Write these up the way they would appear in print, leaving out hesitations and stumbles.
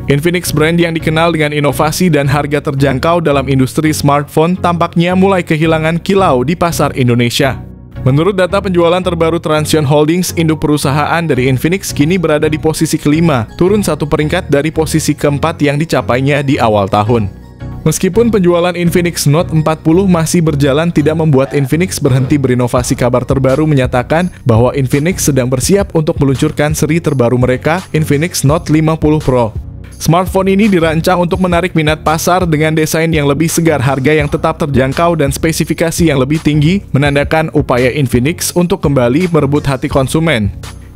Infinix brand yang dikenal dengan inovasi dan harga terjangkau dalam industri smartphone tampaknya mulai kehilangan kilau di pasar Indonesia. Menurut data penjualan terbaru Transsion Holdings, induk perusahaan dari Infinix kini berada di posisi kelima, turun satu peringkat dari posisi keempat yang dicapainya di awal tahun. Meskipun penjualan Infinix Note 40 masih berjalan, tidak membuat Infinix berhenti berinovasi. Kabar terbaru menyatakan bahwa Infinix sedang bersiap untuk meluncurkan seri terbaru mereka, Infinix Note 50 Pro. Smartphone ini dirancang untuk menarik minat pasar dengan desain yang lebih segar, harga yang tetap terjangkau, dan spesifikasi yang lebih tinggi, menandakan upaya Infinix untuk kembali merebut hati konsumen.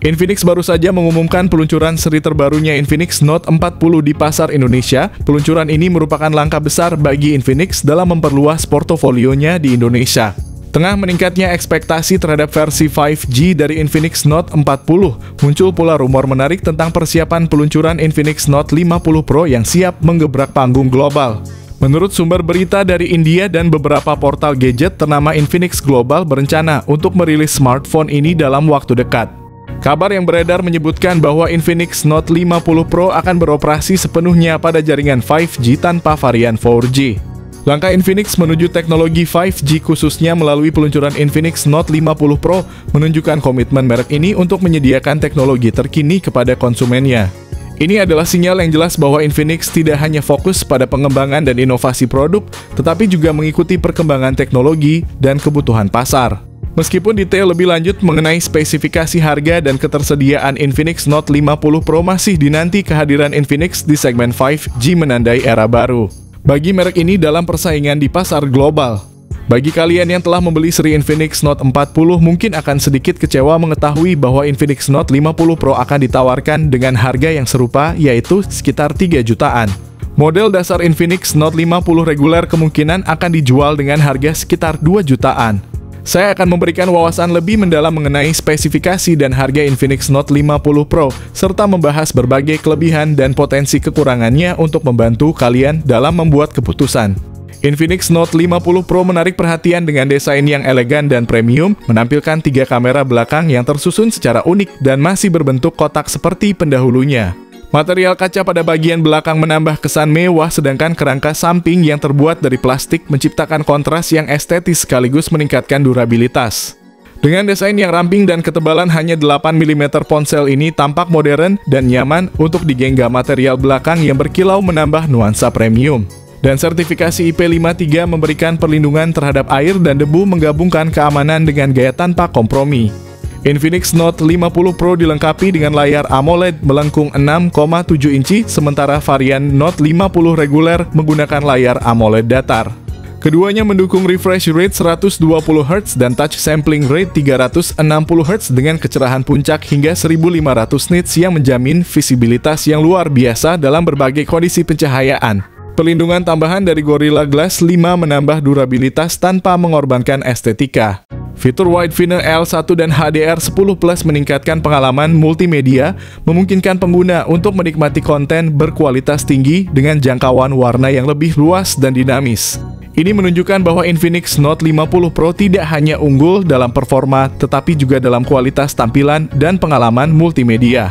Infinix baru saja mengumumkan peluncuran seri terbarunya Infinix Note 40 di pasar Indonesia. Peluncuran ini merupakan langkah besar bagi Infinix dalam memperluas portofolionya di Indonesia. Tengah meningkatnya ekspektasi terhadap versi 5G dari Infinix Note 40, muncul pula rumor menarik tentang persiapan peluncuran Infinix Note 50 Pro yang siap menggebrak panggung global. Menurut sumber berita dari India dan beberapa portal gadget ternama, Infinix Global berencana untuk merilis smartphone ini dalam waktu dekat. Kabar yang beredar menyebutkan bahwa Infinix Note 50 Pro akan beroperasi sepenuhnya pada jaringan 5G tanpa varian 4G. Langkah Infinix menuju teknologi 5G khususnya melalui peluncuran Infinix Note 50 Pro menunjukkan komitmen merek ini untuk menyediakan teknologi terkini kepada konsumennya. Ini adalah sinyal yang jelas bahwa Infinix tidak hanya fokus pada pengembangan dan inovasi produk, tetapi juga mengikuti perkembangan teknologi dan kebutuhan pasar. Meskipun detail lebih lanjut mengenai spesifikasi, harga, dan ketersediaan Infinix Note 50 Pro masih dinanti, kehadiran Infinix di segmen 5G menandai era baru bagi merek ini dalam persaingan di pasar global. Bagi kalian yang telah membeli seri Infinix Note 40, mungkin akan sedikit kecewa mengetahui bahwa Infinix Note 50 Pro akan ditawarkan dengan harga yang serupa, yaitu sekitar 3 jutaan. Model dasar Infinix Note 50 reguler kemungkinan akan dijual dengan harga sekitar 2 jutaan. Saya akan memberikan wawasan lebih mendalam mengenai spesifikasi dan harga Infinix Note 50 Pro, serta membahas berbagai kelebihan dan potensi kekurangannya untuk membantu kalian dalam membuat keputusan. Infinix Note 50 Pro menarik perhatian dengan desain yang elegan dan premium, menampilkan 3 kamera belakang yang tersusun secara unik dan masih berbentuk kotak seperti pendahulunya. Material kaca pada bagian belakang menambah kesan mewah, sedangkan kerangka samping yang terbuat dari plastik menciptakan kontras yang estetis sekaligus meningkatkan durabilitas. Dengan desain yang ramping dan ketebalan hanya 8 mm, ponsel ini tampak modern dan nyaman untuk digenggam. Material belakang yang berkilau menambah nuansa premium. Dan sertifikasi IP53 memberikan perlindungan terhadap air dan debu, menggabungkan keamanan dengan gaya tanpa kompromi. Infinix Note 50 Pro dilengkapi dengan layar AMOLED melengkung 6,7 inci, sementara varian Note 50 reguler menggunakan layar AMOLED datar. Keduanya mendukung refresh rate 120 Hz dan touch sampling rate 360 Hz dengan kecerahan puncak hingga 1500 nits yang menjamin visibilitas yang luar biasa dalam berbagai kondisi pencahayaan. Perlindungan tambahan dari Gorilla Glass 5 menambah durabilitas tanpa mengorbankan estetika. Fitur Wide Finder L1 dan HDR10 Plus meningkatkan pengalaman multimedia, memungkinkan pengguna untuk menikmati konten berkualitas tinggi dengan jangkauan warna yang lebih luas dan dinamis. Ini menunjukkan bahwa Infinix Note 50 Pro tidak hanya unggul dalam performa, tetapi juga dalam kualitas tampilan dan pengalaman multimedia.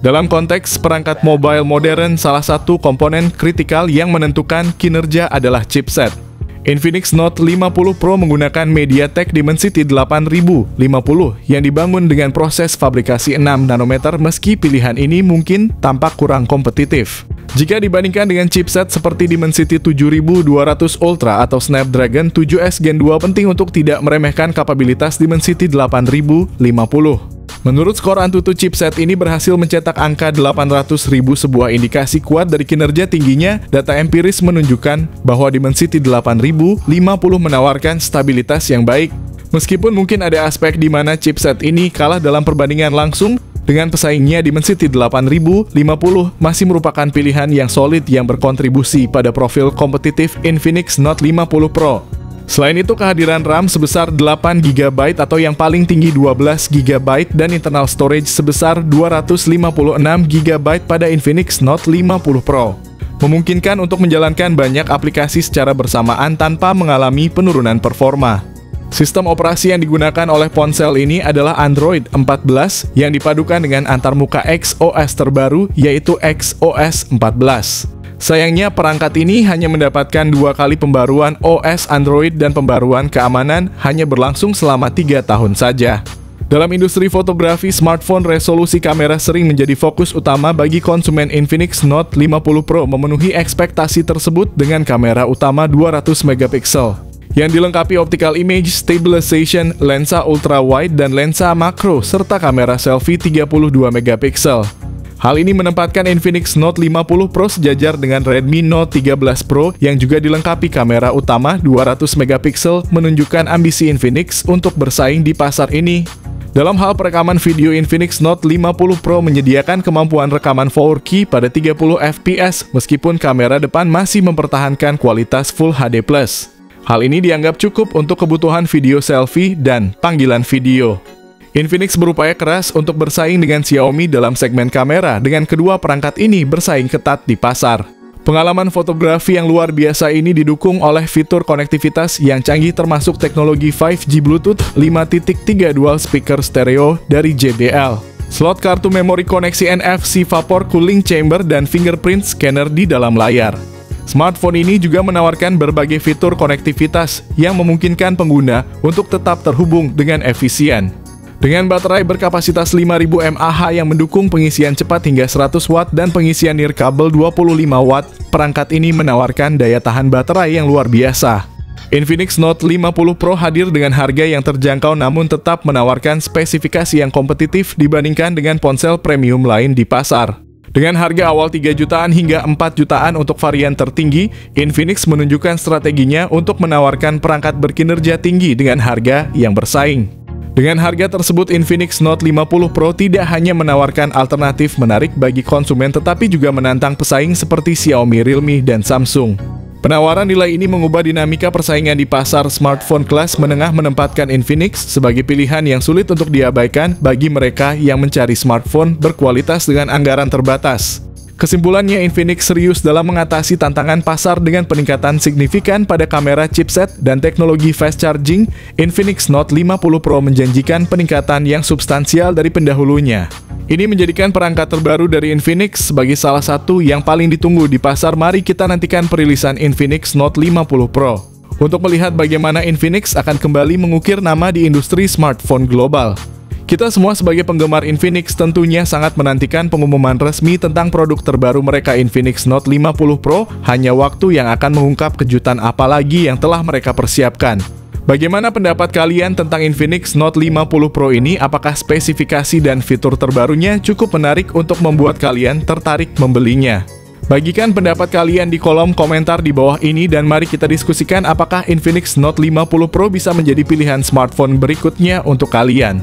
Dalam konteks perangkat mobile modern, salah satu komponen kritikal yang menentukan kinerja adalah chipset. Infinix Note 50 Pro menggunakan MediaTek Dimensity 8050 yang dibangun dengan proses fabrikasi 6 nanometer, meski pilihan ini mungkin tampak kurang kompetitif jika dibandingkan dengan chipset seperti Dimensity 7200 Ultra atau Snapdragon 7S Gen 2. Penting untuk tidak meremehkan kapabilitas Dimensity 8050. Menurut skor Antutu, chipset ini berhasil mencetak angka 800.000, sebuah indikasi kuat dari kinerja tingginya. Data empiris menunjukkan bahwa Dimensity 8050 menawarkan stabilitas yang baik. Meskipun mungkin ada aspek di mana chipset ini kalah dalam perbandingan langsung dengan pesaingnya, Dimensity 8050 masih merupakan pilihan yang solid yang berkontribusi pada profil kompetitif Infinix Note 50 Pro. Selain itu, kehadiran RAM sebesar 8 GB atau yang paling tinggi 12 GB dan internal storage sebesar 256 GB pada Infinix Note 50 Pro memungkinkan untuk menjalankan banyak aplikasi secara bersamaan tanpa mengalami penurunan performa. Sistem operasi yang digunakan oleh ponsel ini adalah Android 14 yang dipadukan dengan antarmuka XOS terbaru yaitu XOS 14. Sayangnya perangkat ini hanya mendapatkan 2 kali pembaruan OS Android dan pembaruan keamanan hanya berlangsung selama 3 tahun saja. Dalam industri fotografi, smartphone resolusi kamera sering menjadi fokus utama bagi konsumen. Infinix Note 50 Pro memenuhi ekspektasi tersebut dengan kamera utama 200 megapiksel yang dilengkapi optical image stabilization, lensa ultra-wide dan lensa makro, serta kamera selfie 32 megapiksel. Hal ini menempatkan Infinix Note 50 Pro sejajar dengan Redmi Note 13 Pro yang juga dilengkapi kamera utama 200 megapiksel, menunjukkan ambisi Infinix untuk bersaing di pasar ini. Dalam hal perekaman video, Infinix Note 50 Pro menyediakan kemampuan rekaman 4K pada 30 fps meskipun kamera depan masih mempertahankan kualitas Full HD+. Hal ini dianggap cukup untuk kebutuhan video selfie dan panggilan video. Infinix berupaya keras untuk bersaing dengan Xiaomi dalam segmen kamera, dengan kedua perangkat ini bersaing ketat di pasar. Pengalaman fotografi yang luar biasa ini didukung oleh fitur konektivitas yang canggih termasuk teknologi 5G Bluetooth 5.3 dual speaker stereo dari JBL, slot kartu memori koneksi NFC, vapor cooling chamber, dan fingerprint scanner di dalam layar. Smartphone ini juga menawarkan berbagai fitur konektivitas yang memungkinkan pengguna untuk tetap terhubung dengan efisien. Dengan baterai berkapasitas 5000 mAh yang mendukung pengisian cepat hingga 100 watt dan pengisian nirkabel 25 watt, perangkat ini menawarkan daya tahan baterai yang luar biasa. Infinix Note 50 Pro hadir dengan harga yang terjangkau namun tetap menawarkan spesifikasi yang kompetitif dibandingkan dengan ponsel premium lain di pasar. Dengan harga awal 3 jutaan hingga 4 jutaan untuk varian tertinggi, Infinix menunjukkan strateginya untuk menawarkan perangkat berkinerja tinggi dengan harga yang bersaing. Dengan harga tersebut, Infinix Note 50 Pro tidak hanya menawarkan alternatif menarik bagi konsumen tetapi juga menantang pesaing seperti Xiaomi, Realme, dan Samsung. Penawaran nilai ini mengubah dinamika persaingan di pasar smartphone kelas menengah, menempatkan Infinix sebagai pilihan yang sulit untuk diabaikan bagi mereka yang mencari smartphone berkualitas dengan anggaran terbatas. Kesimpulannya, Infinix serius dalam mengatasi tantangan pasar dengan peningkatan signifikan pada kamera, chipset, dan teknologi fast charging. Infinix Note 50 Pro menjanjikan peningkatan yang substansial dari pendahulunya. Ini menjadikan perangkat terbaru dari Infinix sebagai salah satu yang paling ditunggu di pasar. Mari kita nantikan perilisan Infinix Note 50 Pro untuk melihat bagaimana Infinix akan kembali mengukir nama di industri smartphone global. Kita semua sebagai penggemar Infinix tentunya sangat menantikan pengumuman resmi tentang produk terbaru mereka. Infinix Note 50 Pro hanya waktu yang akan mengungkap kejutan apa lagi yang telah mereka persiapkan. Bagaimana pendapat kalian tentang Infinix Note 50 Pro ini? Apakah spesifikasi dan fitur terbarunya cukup menarik untuk membuat kalian tertarik membelinya? Bagikan pendapat kalian di kolom komentar di bawah ini dan mari kita diskusikan apakah Infinix Note 50 Pro bisa menjadi pilihan smartphone berikutnya untuk kalian.